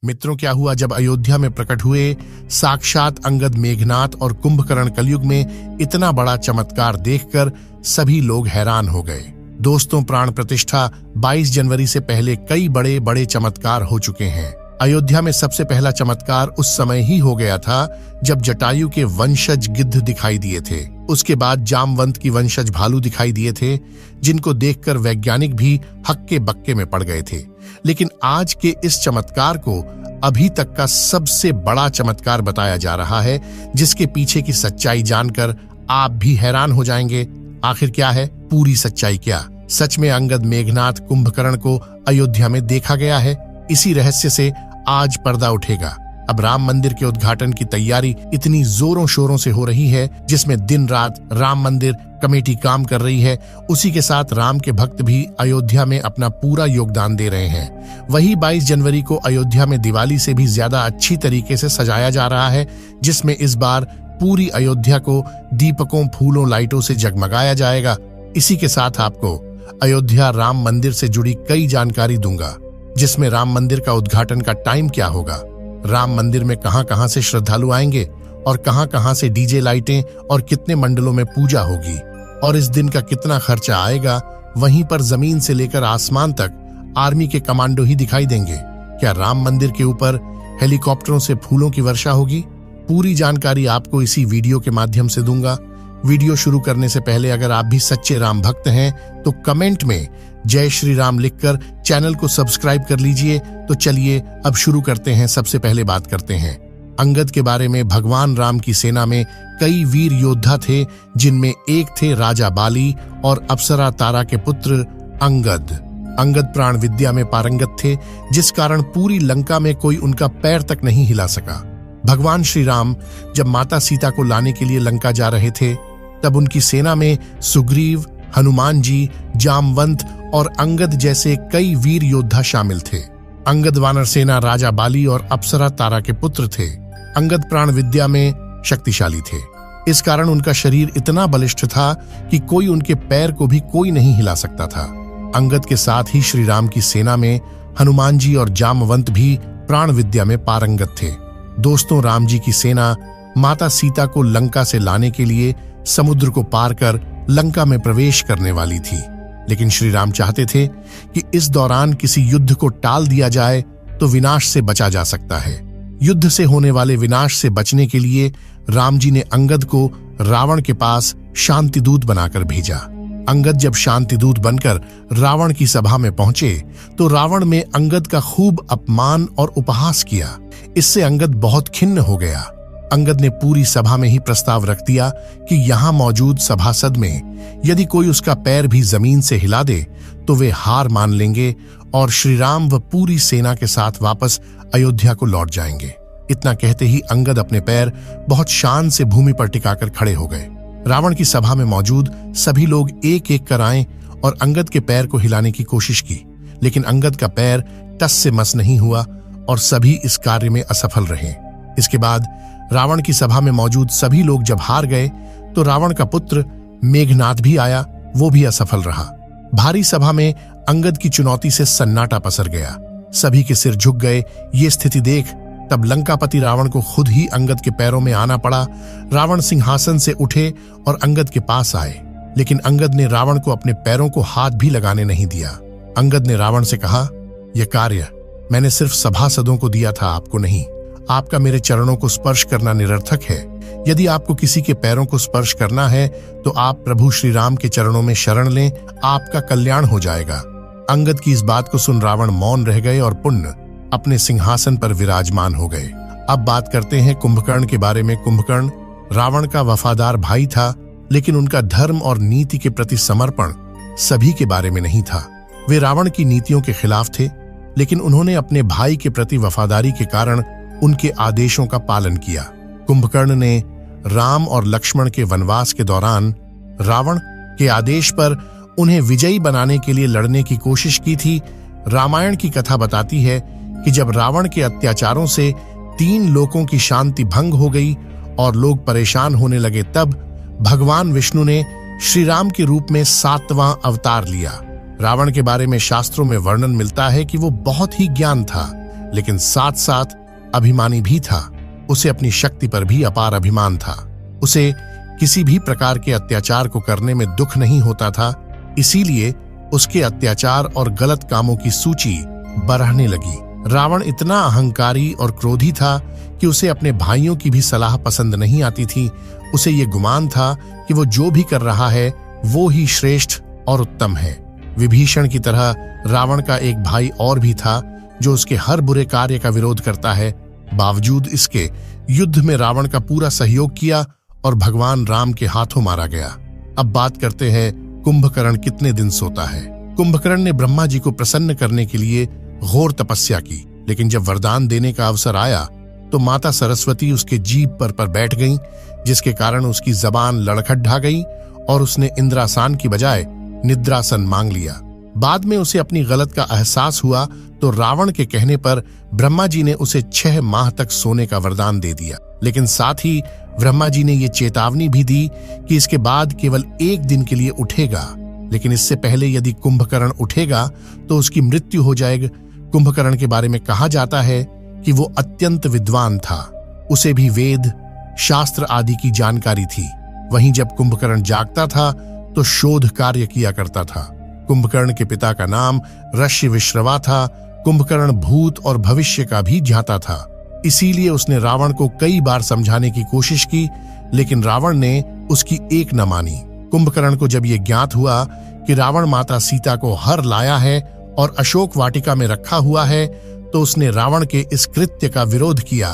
मित्रों, क्या हुआ जब अयोध्या में प्रकट हुए साक्षात अंगद मेघनाथ और कुंभकर्ण कलयुग में इतना बड़ा चमत्कार देखकर सभी लोग हैरान हो गए। दोस्तों, प्राण प्रतिष्ठा 22 जनवरी से पहले कई बड़े बड़े चमत्कार हो चुके हैं। अयोध्या में सबसे पहला चमत्कार उस समय ही हो गया था जब जटायु के वंशज गिद्ध दिखाई दिए थे। उसके बाद जामवंत की वंशज भालू दिखाई दिए थे, जिनको देखकर वैज्ञानिक भी हक्के बक्के में पड़ गए थे। लेकिन आज के इस चमत्कार को अभी तक का सबसे बड़ा चमत्कार बताया जा रहा है, जिसके पीछे की सच्चाई जानकर आप भी हैरान हो जाएंगे। आखिर क्या है पूरी सच्चाई? क्या सच में अंगद मेघनाथ कुंभकर्ण को अयोध्या में देखा गया है? इसी रहस्य से आज पर्दा उठेगा। अब राम मंदिर के उद्घाटन की तैयारी इतनी जोरों शोरों से हो रही है, जिसमें दिन रात राम मंदिर कमेटी काम कर रही है। उसी के साथ राम के भक्त भी अयोध्या में अपना पूरा योगदान दे रहे हैं। वही 22 जनवरी को अयोध्या में दिवाली से भी ज्यादा अच्छी तरीके से सजाया जा रहा है, जिसमें इस बार पूरी अयोध्या को दीपकों, फूलों, लाइटों से जगमगाया जाएगा। इसी के साथ आपको अयोध्या राम मंदिर से जुड़ी कई जानकारी दूंगा, जिसमें राम मंदिर का उद्घाटन का टाइम क्या होगा, राम मंदिर में कहां-कहां से श्रद्धालु आएंगे और कहां-कहां से डीजे लाइटें और कितने मंडलों में पूजा होगी और इस दिन का कितना खर्चा आएगा। वहीं पर जमीन से लेकर आसमान तक आर्मी के कमांडो ही दिखाई देंगे। क्या राम मंदिर के ऊपर हेलीकॉप्टरों से फूलों की वर्षा होगी? पूरी जानकारी आपको इसी वीडियो के माध्यम से दूंगा। वीडियो शुरू करने से पहले अगर आप भी सच्चे राम भक्त हैं तो कमेंट में जय श्री राम लिखकर चैनल को सब्सक्राइब कर लीजिए। तो चलिए अब शुरू करते हैं। सबसे पहले बात करते हैं अंगद के बारे में। भगवान राम की सेना में कई वीर योद्धा थे, जिनमें एक थे राजा बाली और अप्सरा तारा के पुत्र अंगद। अंगद प्राण विद्या में पारंगत थे, जिस कारण पूरी लंका में कोई उनका पैर तक नहीं हिला सका। भगवान श्री राम जब माता सीता को लाने के लिए लंका जा रहे थे, तब उनकी सेना में सुग्रीव, हनुमान जी, जामवंत और अंगद जैसे कई वीर योद्धा शामिल थे। अंगद वानर सेना राजा बाली और अप्सरा तारा के पुत्र थे। अंगद प्राण विद्या में शक्तिशाली थे, इस कारण उनका शरीर इतना बलिष्ठ था कि कोई उनके पैर को भी कोई नहीं हिला सकता था। अंगद के साथ ही श्री राम की सेना में हनुमान जी और जामवंत भी प्राण विद्या में पारंगत थे। दोस्तों, राम जी की सेना माता सीता को लंका से लाने के लिए समुद्र को पार कर लंका में प्रवेश करने वाली थी, लेकिन श्री राम चाहते थे कि इस दौरान किसी युद्ध को टाल दिया जाए तो विनाश से बचा जा सकता है। युद्ध से होने वाले विनाश से बचने के लिए राम जी ने अंगद को रावण के पास शांतिदूत बनाकर भेजा। अंगद जब शांतिदूत बनकर रावण की सभा में पहुंचे तो रावण में अंगद का खूब अपमान और उपहास किया। इससे अंगद बहुत खिन्न हो गया। अंगद ने पूरी सभा में ही प्रस्ताव रख दिया कि यहाँ मौजूद सभासद में यदि कोई उसका पैर भी जमीन से हिला दे तो वे हार मान लेंगे और श्री राम व पूरी सेना के साथ वापस अयोध्या को लौट जाएंगे। इतना कहते ही अंगद अपने पैर बहुत शान से भूमि पर टिकाकर खड़े हो गए। रावण की सभा में मौजूद सभी लोग एक एक कर आए और अंगद के पैर को हिलाने की कोशिश की, लेकिन अंगद का पैर टस से मस नहीं हुआ और सभी इस कार्य में असफल रहे। इसके बाद रावण की सभा में मौजूद सभी लोग जब हार गए तो रावण का पुत्र मेघनाथ भी आया, वो भी असफल रहा। भारी सभा में अंगद की चुनौती से सन्नाटा पसर गया। सभी के सिर झुक गए। ये स्थिति देख तब लंकापति रावण को खुद ही अंगद के पैरों में आना पड़ा। रावण सिंहासन से उठे और अंगद के पास आए, लेकिन अंगद ने रावण को अपने पैरों को हाथ भी लगाने नहीं दिया। अंगद ने रावण से कहा, यह कार्य मैंने सिर्फ सभासदों को दिया था, आपको नहीं। आपका मेरे चरणों को स्पर्श करना निरर्थक है। यदि आपको किसी के पैरों को स्पर्श करना है तो आप प्रभु श्री राम के चरणों में शरण लें, आपका कल्याण हो जाएगा। अंगद की इस बात को सुन रावण मौन रह गए और पुनः अपने सिंहासन पर विराजमान हो गए। अब बात करते हैं कुंभकर्ण के बारे में। कुंभकर्ण रावण का वफादार भाई था, लेकिन उनका धर्म और नीति के प्रति समर्पण सभी के बारे में नहीं था। वे रावण की नीतियों के खिलाफ थे, लेकिन उन्होंने अपने भाई के प्रति वफादारी के कारण उनके आदेशों का पालन किया। कुंभकर्ण ने राम और लक्ष्मण के वनवास के दौरान रावण के आदेश पर उन्हें विजयी बनाने के लिए लड़ने की कोशिश की थी। रामायण की कथा बताती है कि जब रावण के अत्याचारों से 3 लोकों की शांति भंग हो गई और लोग परेशान होने लगे, तब भगवान विष्णु ने श्री राम के रूप में 7वां अवतार लिया। रावण के बारे में शास्त्रों में वर्णन मिलता है कि वो बहुत ही ज्ञान था, लेकिन साथ साथ अभिमानी भी था। उसे अपनी शक्ति पर भी अपार अभिमान था। उसे किसी भी प्रकार के अत्याचार को करने में दुख नहीं होता था, इसीलिए उसके अत्याचार और गलत कामों की सूची बढ़ने लगी। रावण इतना अहंकारी और क्रोधी था कि उसे अपने भाइयों की भी सलाह पसंद नहीं आती थी। उसे ये गुमान था कि वो जो भी कर रहा है वो ही श्रेष्ठ और उत्तम है। विभीषण की तरह रावण का एक भाई और भी था जो उसके हर बुरे कार्य का विरोध करता है। बावजूद इसके युद्ध में रावण का पूरा सहयोग किया और भगवान राम के हाथों मारा गया। अब बात करते हैं कुंभकर्ण कितने दिन सोता है। कुंभकर्ण ने ब्रह्मा जी को प्रसन्न करने के लिए घोर तपस्या की, लेकिन जब वरदान देने का अवसर आया तो माता सरस्वती उसके जीभ पर बैठ गईं, जिसके कारण उसकी जबान लड़खड़ा गई और उसने इंद्रासन की बजाय निद्रासन मांग लिया। बाद में उसे अपनी गलत का एहसास हुआ तो रावण के कहने पर ब्रह्मा जी ने उसे 6 माह तक सोने का वरदान दे दिया, लेकिन साथ ही ब्रह्मा जी ने ये चेतावनी भी दी कि इसके बाद केवल 1 दिन के लिए उठेगा, लेकिन इससे पहले यदि कुंभकर्ण उठेगा तो उसकी मृत्यु हो जाएगी। कुंभकर्ण के बारे में कहा जाता है कि वो अत्यंत विद्वान था। उसे भी वेद, शास्त्र आदि की जानकारी थी। वहीं जब कुंभकर्ण जागता था तो शोध कार्य किया करता था। कुंभकर्ण के पिता का नाम ऋष्यविश्रवा था। कुंभकर्ण भूत और भविष्य का भी ज्ञाता था, इसीलिए उसने रावण को कई बार समझाने की कोशिश की, लेकिन रावण ने उसकी एक न मानी। कुंभकर्ण को जब ये ज्ञात हुआ कि रावण माता सीता को हर लाया है और अशोक वाटिका में रखा हुआ है, तो उसने रावण के इस कृत्य का विरोध किया।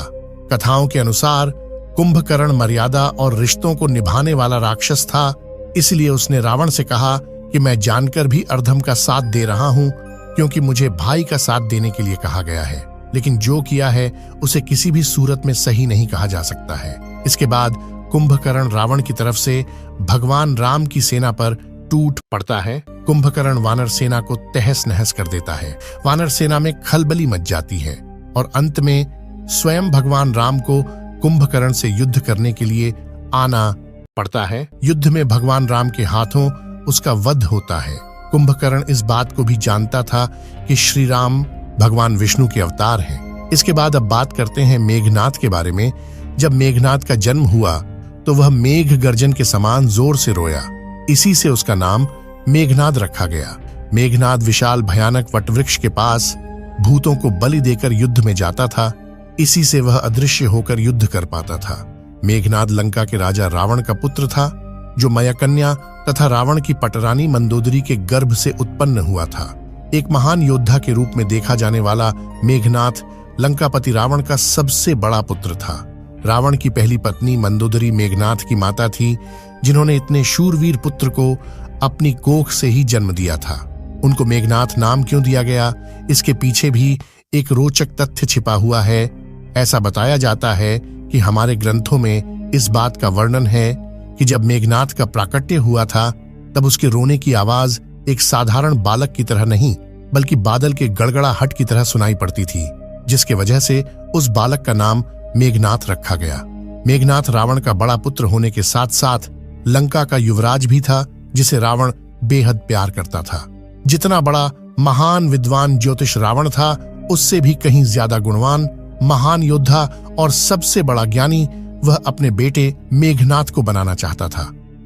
कथाओं के अनुसार कुंभकर्ण मर्यादा और रिश्तों को निभाने वाला राक्षस था, इसलिए उसने रावण से कहा कि मैं जानकर भी अर्धम का साथ दे रहा हूं, क्योंकि मुझे भाई का साथ देने के लिए कहा गया है, लेकिन जो किया है उसे किसी भी सूरत में सही नहीं कहा जा सकता है। इसके बाद कुंभकर्ण रावण की तरफ से भगवान राम की सेना पर टूट पड़ता है। कुंभकर्ण वानर सेना को तहस नहस कर देता है। वानर सेना में खलबली मच जाती है और अंत में स्वयं भगवान राम को कुंभकर्ण से युद्ध करने के लिए आना पड़ता है। युद्ध में भगवान राम के हाथों उसका वध होता है। कुंभकर्ण इस बात को भी जानता था कि श्री राम भगवान विष्णु के अवतार हैं। इसके बाद अब बात करते हैं मेघनाद के बारे में। जब मेघनाद का जन्म हुआ तो वह मेघ गर्जन के समान जोर से रोया, इसी से उसका नाम मेघनाद रखा गया। मेघनाद विशाल भयानक वटवृक्ष के पास भूतों को बलि देकर युद्ध में जाता था, इसी से वह अदृश्य होकर युद्ध कर पाता था। मेघनाद लंका के राजा रावण का पुत्र था, जो मयकन्या तथा रावण की पटरानी मंदोदरी के गर्भ से उत्पन्न हुआ था। एक महान योद्धा के रूप में देखा जाने वाला मेघनाद लंकापति रावण का सबसे बड़ा पुत्र था। रावण की पहली पत्नी मंदोदरी मेघनाद की माता थी, जिन्होंने इतने शूरवीर पुत्र को अपनी कोख से ही जन्म दिया था। उनको मेघनाद नाम क्यों दिया गया, इसके पीछे भी एक रोचक तथ्य छिपा हुआ है। ऐसा बताया जाता है कि हमारे ग्रंथों में इस बात का वर्णन है कि जब मेघनाद का प्राकट्य हुआ था तब उसके रोने की आवाज एक साधारण बालक की तरह नहीं, बल्कि बादल के गड़गड़ाहट की तरह सुनाई पड़ती थी, जिसके वजह से उस बालक का नाम मेघनाद रखा गया। मेघनाद रावण का बड़ा पुत्र होने के साथ साथ लंका का युवराज भी था, जिसे रावण बेहद प्यार करता था। जितना बड़ा महान विद्वान ज्योतिष रावण था, उससे भी कहीं ज्यादा गुणवान, महान योद्धा और सबसे बड़ा ज्ञानी वह अपने बेटे मेघनाद को बनाना चाहता था।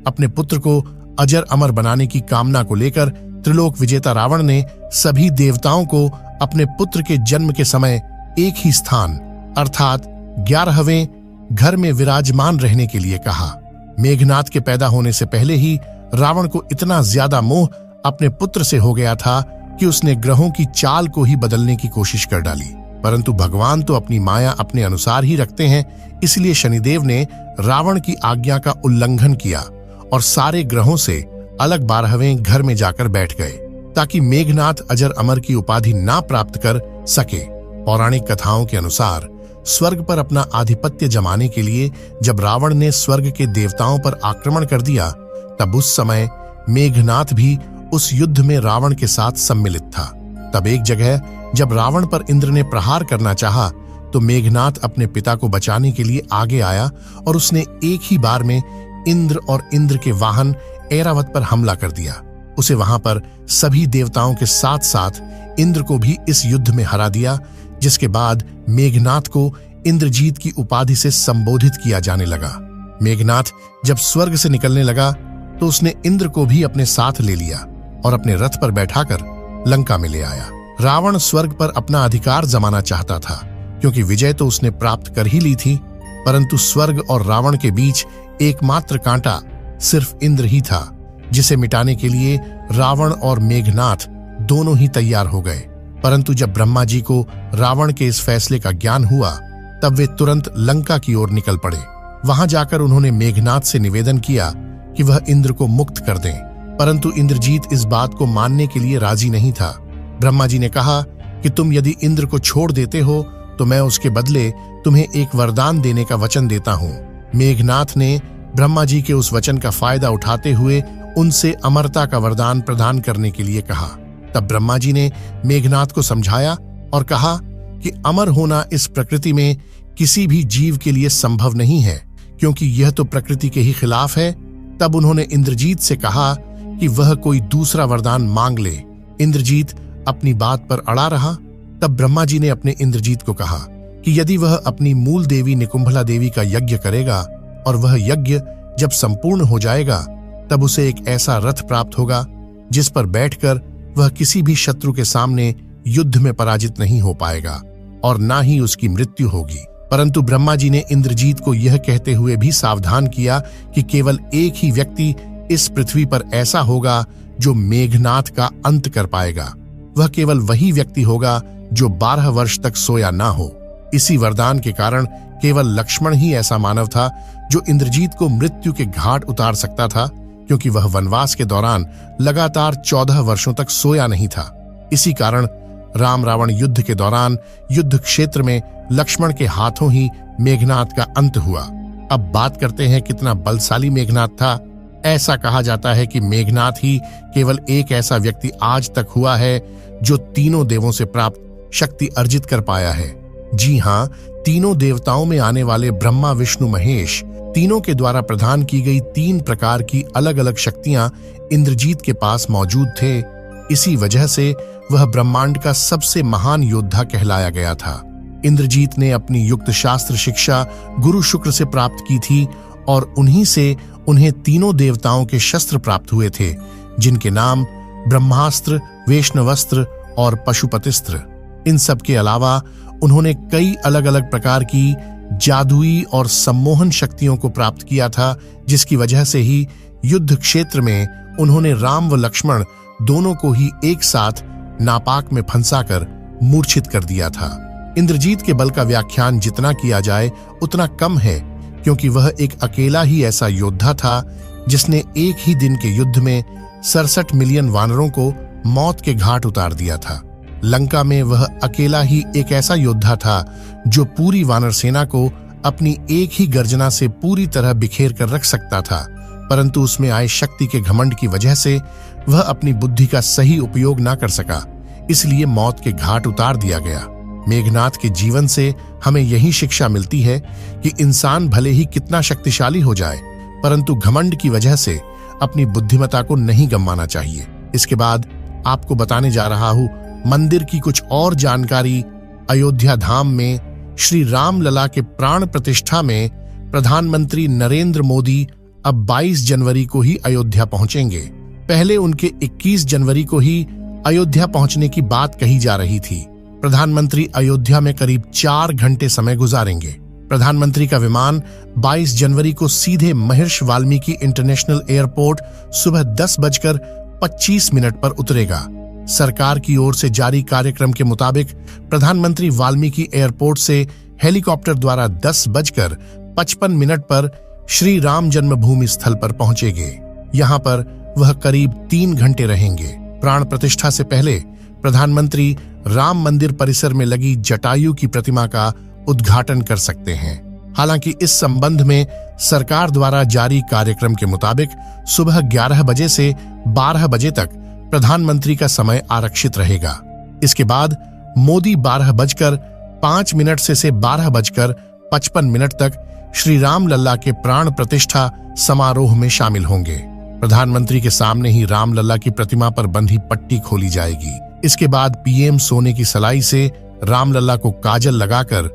अपने पुत्र को अजर अमर बनाने की कामना को लेकर त्रिलोक विजेता रावण ने सभी देवताओं को अपने पुत्र के जन्म के समय एक ही स्थान अर्थात 11वें घर में विराजमान रहने के लिए कहा। मेघनाद के पैदा होने से पहले ही रावण को इतना ज्यादा मोह अपने पुत्र से हो गया था कि उसने ग्रहों की चाल को ही बदलने की कोशिश कर डाली, परंतु भगवान तो अपनी माया अपने अनुसार ही रखते हैं, इसलिए शनिदेव ने रावण की आज्ञा का उल्लंघन किया और सारे ग्रहों से अलग 12वें घर में जाकर बैठ गए, ताकि मेघनाद अजर अमर की उपाधि ना प्राप्त कर सके। पौराणिक कथाओं के अनुसार स्वर्ग पर अपना आधिपत्य जमाने के लिए जब रावण ने स्वर्ग के देवताओं पर आक्रमण कर दिया, तब उस समय मेघनाद भी उस युद्ध में रावण के साथ सम्मिलित था। तब एक जगह जब रावण पर इंद्र ने प्रहार करना चाहा, तो मेघनाद अपने पिता को बचाने के लिए आगे आया और उसने एक ही बार में इंद्र और इंद्र के वाहन ऐरावत पर हमला कर दिया। उसे वहां पर सभी देवताओं के साथ साथ इंद्र को भी इस युद्ध में हरा दिया, जिसके बाद मेघनाथ को इंद्रजीत की उपाधि से संबोधित किया जाने लगा। मेघनाथ जब स्वर्ग से निकलने लगा तो उसने इंद्र को भी अपने साथ ले लिया और अपने रथ पर बैठाकर लंका में ले आया। रावण स्वर्ग पर अपना अधिकार जमाना चाहता था, क्योंकि विजय तो उसने प्राप्त कर ही ली थी, परंतु स्वर्ग और रावण के बीच एकमात्र कांटा सिर्फ इंद्र ही था, जिसे मिटाने के लिए रावण और मेघनाथ दोनों ही तैयार हो गए। परंतु जब ब्रह्मा जी को रावण के इस फैसले का ज्ञान हुआ, तब वे तुरंत लंका की ओर निकल पड़े। वहां जाकर उन्होंने मेघनाथ से निवेदन किया कि वह इंद्र को मुक्त कर दें, परंतु इंद्रजीत इस बात को मानने के लिए राजी नहीं था। ब्रह्मा जी ने कहा कि तुम यदि इंद्र को छोड़ देते हो तो मैं उसके बदले तुम्हें एक वरदान देने का वचन देता हूँ। मेघनाथ ने ब्रह्मा जी के उस वचन का फायदा उठाते हुए उनसे अमरता का वरदान प्रदान करने के लिए कहा। तब ब्रह्मा जी ने मेघनाथ को समझाया और कहा कि अमर होना इस प्रकृति में किसी भी जीव के लिए संभव नहीं है, क्योंकि यह तो प्रकृति के ही खिलाफ है। तब उन्होंने इंद्रजीत से कहा कि वह कोई दूसरा वरदान मांग ले। इंद्रजीत अपनी बात पर अड़ा रहा। तब ब्रह्मा जी ने अपने इंद्रजीत को कहा कि यदि वह अपनी मूल देवी निकुंभला देवी का यज्ञ करेगा और वह यज्ञ जब संपूर्ण हो जाएगा, तब उसे एक ऐसा रथ प्राप्त होगा जिस पर बैठकर वह किसी भी शत्रु के सामने युद्ध में पराजित नहीं हो पाएगा और ना ही उसकी मृत्यु होगी। परंतु ब्रह्मा जी ने इंद्रजीत को यह कहते हुए भी सावधान किया कि केवल एक ही व्यक्ति इस पृथ्वी पर ऐसा होगा जो मेघनाथ का अंत कर पाएगा। वह केवल वही व्यक्ति होगा जो 12 वर्ष तक सोया ना हो। इसी वरदान के कारण केवल लक्ष्मण ही ऐसा मानव था जो इंद्रजीत को मृत्यु के घाट उतार सकता था, क्योंकि वह वनवास के दौरान लगातार 14 वर्षों तक सोया नहीं था। इसी कारण राम रावण युद्ध के दौरान युद्ध क्षेत्र में लक्ष्मण के हाथों ही मेघनाथ का अंत हुआ। अब बात करते हैं कितना बलशाली मेघनाथ था। ऐसा कहा जाता है कि मेघनाथ ही केवल एक ऐसा व्यक्ति आज तक हुआ है जो तीनों देवों से प्राप्त शक्ति अर्जित कर पाया है। जी हाँ, तीनों देवताओं में आने वाले ब्रह्मा विष्णु महेश तीनों के द्वारा प्रदान की गई 3 प्रकार की अलग अलग शक्तियां इंद्रजीत के पास मौजूद थे। इसी वजह से वह ब्रह्मांड का सबसे महान योद्धा कहलाया गया था। इंद्रजीत ने अपनी युक्त शास्त्र शिक्षा गुरु शुक्र से प्राप्त की थी और उन्हीं से उन्हें तीनों देवताओं के शस्त्र प्राप्त हुए थे, जिनके नाम ब्रह्मास्त्र, वैष्णवस्त्र और पशुपतिस्त्र। इन सब के अलावा उन्होंने कई अलग अलग प्रकार की जादुई और सम्मोहन शक्तियों को प्राप्त किया था, जिसकी वजह से ही युद्ध क्षेत्र में उन्होंने राम व लक्ष्मण दोनों को ही एक साथ नापाक में फंसाकर मूर्छित कर दिया था। इंद्रजीत के बल का व्याख्यान जितना किया जाए उतना कम है, क्योंकि वह एक अकेला ही ऐसा योद्धा था जिसने एक ही दिन के युद्ध में 67 मिलियन वानरों को मौत के घाट उतार दिया था। लंका में वह अकेला ही एक ऐसा योद्धा था जो पूरी वानर सेना को अपनी एक ही गर्जना से पूरी तरह बिखेर कर रख सकता था, परंतु उसमें आए शक्ति के घमंड की वजह से वह अपनी बुद्धि का सही उपयोग ना कर सका, इसलिए मौत के घाट उतार दिया गया। मेघनाथ के जीवन से हमें यही शिक्षा मिलती है कि इंसान भले ही कितना शक्तिशाली हो जाए, परंतु घमंड की वजह से अपनी बुद्धिमत्ता को नहीं गंवाना चाहिए। इसके बाद आपको बताने जा रहा हूँ मंदिर की कुछ और जानकारी। अयोध्या धाम में श्री राम लला के प्राण प्रतिष्ठा में प्रधानमंत्री नरेंद्र मोदी अब 22 जनवरी को ही अयोध्या पहुंचेंगे। पहले उनके 21 जनवरी को ही अयोध्या पहुंचने की बात कही जा रही थी। प्रधानमंत्री अयोध्या में करीब 4 घंटे समय गुजारेंगे। प्रधानमंत्री का विमान 22 जनवरी को सीधे महर्षि वाल्मीकि इंटरनेशनल एयरपोर्ट सुबह 10:25 पर उतरेगा। सरकार की ओर से जारी कार्यक्रम के मुताबिक प्रधानमंत्री वाल्मीकि एयरपोर्ट से हेलीकॉप्टर द्वारा 10:55 पर श्री राम जन्मभूमि स्थल पर पहुंचेंगे। यहाँ पर वह करीब 3 घंटे रहेंगे। प्राण प्रतिष्ठा से पहले प्रधानमंत्री राम मंदिर परिसर में लगी जटायु की प्रतिमा का उद्घाटन कर सकते हैं। हालांकि इस संबंध में सरकार द्वारा जारी कार्यक्रम के मुताबिक सुबह 11 बजे से 12 बजे तक प्रधानमंत्री का समय आरक्षित रहेगा। इसके बाद मोदी 12:05 से 12:55 तक श्री राम लल्ला के प्राण प्रतिष्ठा समारोह में शामिल होंगे। प्रधानमंत्री के सामने ही रामलला की प्रतिमा पर बंधी पट्टी खोली जाएगी। इसके बाद पीएम सोने की सलाई से रामलला को काजल लगाकर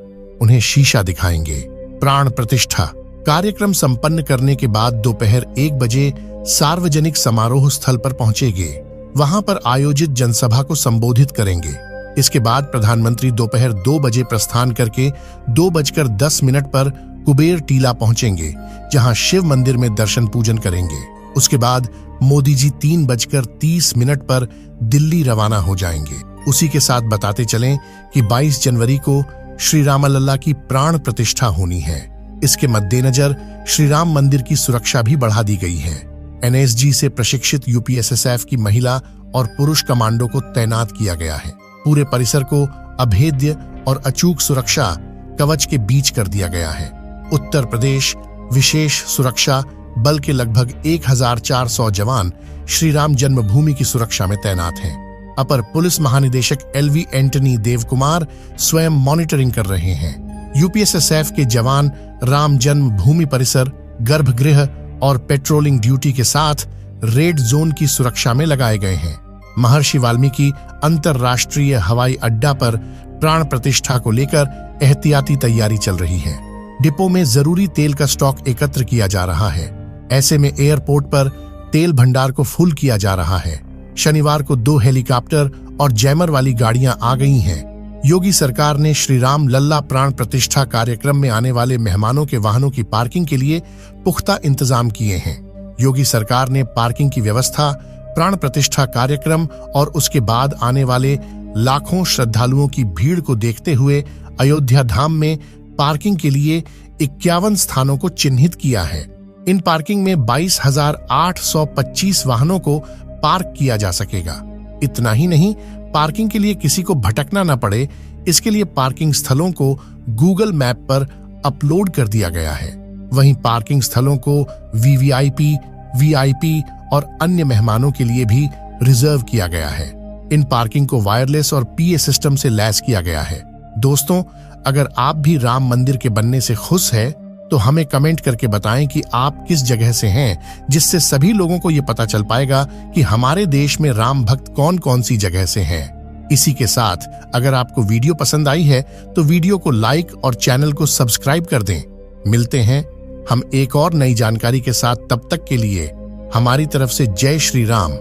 उन्हें शीशा दिखाएंगे। प्राण प्रतिष्ठा कार्यक्रम संपन्न करने के बाद दोपहर 1 बजे सार्वजनिक समारोह स्थल पर पहुंचेंगे। वहां पर आयोजित जनसभा को संबोधित करेंगे। इसके बाद प्रधानमंत्री दोपहर 2 बजे प्रस्थान करके 2:10 पर कुबेर टीला पहुंचेंगे, जहां शिव मंदिर में दर्शन पूजन करेंगे। उसके बाद मोदी जी 3:30 पर दिल्ली रवाना हो जाएंगे। उसी के साथ बताते चलें कि 22 जनवरी को श्री रामलला की प्राण प्रतिष्ठा होनी है। इसके मद्देनजर श्री राम मंदिर की सुरक्षा भी बढ़ा दी गई है। एनएसजी से प्रशिक्षित यूपीएसएसएफ की महिला और पुरुष कमांडो को तैनात किया गया है। पूरे परिसर को अभेद्य और अचूक सुरक्षा कवच के बीच कर दिया गया है। उत्तर प्रदेश विशेष सुरक्षा बल के लगभग 1400 जवान श्री राम जन्मभूमि की सुरक्षा में तैनात हैं। अपर पुलिस महानिदेशक एलवी एंटनी देवकुमार स्वयं मॉनिटरिंग कर रहे हैं। यूपीएसएसएफ के जवान राम जन्मभूमि परिसर, गर्भगृह और पेट्रोलिंग ड्यूटी के साथ रेड जोन की सुरक्षा में लगाए गए हैं। महर्षि वाल्मीकि अंतरराष्ट्रीय हवाई अड्डा पर प्राण प्रतिष्ठा को लेकर एहतियाती तैयारी चल रही है। डिपो में जरूरी तेल का स्टॉक एकत्र किया जा रहा है। ऐसे में एयरपोर्ट पर तेल भंडार को फुल किया जा रहा है। शनिवार को 2 हेलीकॉप्टर और जैमर वाली गाड़ियां आ गई हैं। योगी सरकार ने श्री राम लल्ला प्राण प्रतिष्ठा कार्यक्रम में आने वाले मेहमानों के वाहनों की पार्किंग के लिए पुख्ता इंतजाम किए हैं। योगी सरकार ने पार्किंग की व्यवस्था प्राण प्रतिष्ठा कार्यक्रम और उसके बाद आने वाले लाखों श्रद्धालुओं की भीड़ को देखते हुए अयोध्या धाम में पार्किंग के लिए 51 स्थानों को चिन्हित किया है। इन पार्किंग में 22,825 वाहनों को पार्क किया जा सकेगा। इतना ही नहीं, पार्किंग के लिए किसी को भटकना न पड़े, इसके लिए पार्किंग स्थलों को गूगल मैप पर अपलोड कर दिया गया है। वहीं पार्किंग स्थलों को वीवीआईपी, वीआईपी और अन्य मेहमानों के लिए भी रिजर्व किया गया है। इन पार्किंग को वायरलेस और पीए सिस्टम से लैस किया गया है। दोस्तों, अगर आप भी राम मंदिर के बनने से खुश है तो हमें कमेंट करके बताएं कि आप किस जगह से हैं, जिससे सभी लोगों को ये पता चल पाएगा कि हमारे देश में राम भक्त कौन कौन सी जगह से हैं। इसी के साथ अगर आपको वीडियो पसंद आई है तो वीडियो को लाइक और चैनल को सब्सक्राइब कर दें। मिलते हैं हम एक और नई जानकारी के साथ। तब तक के लिए हमारी तरफ से जय श्री राम।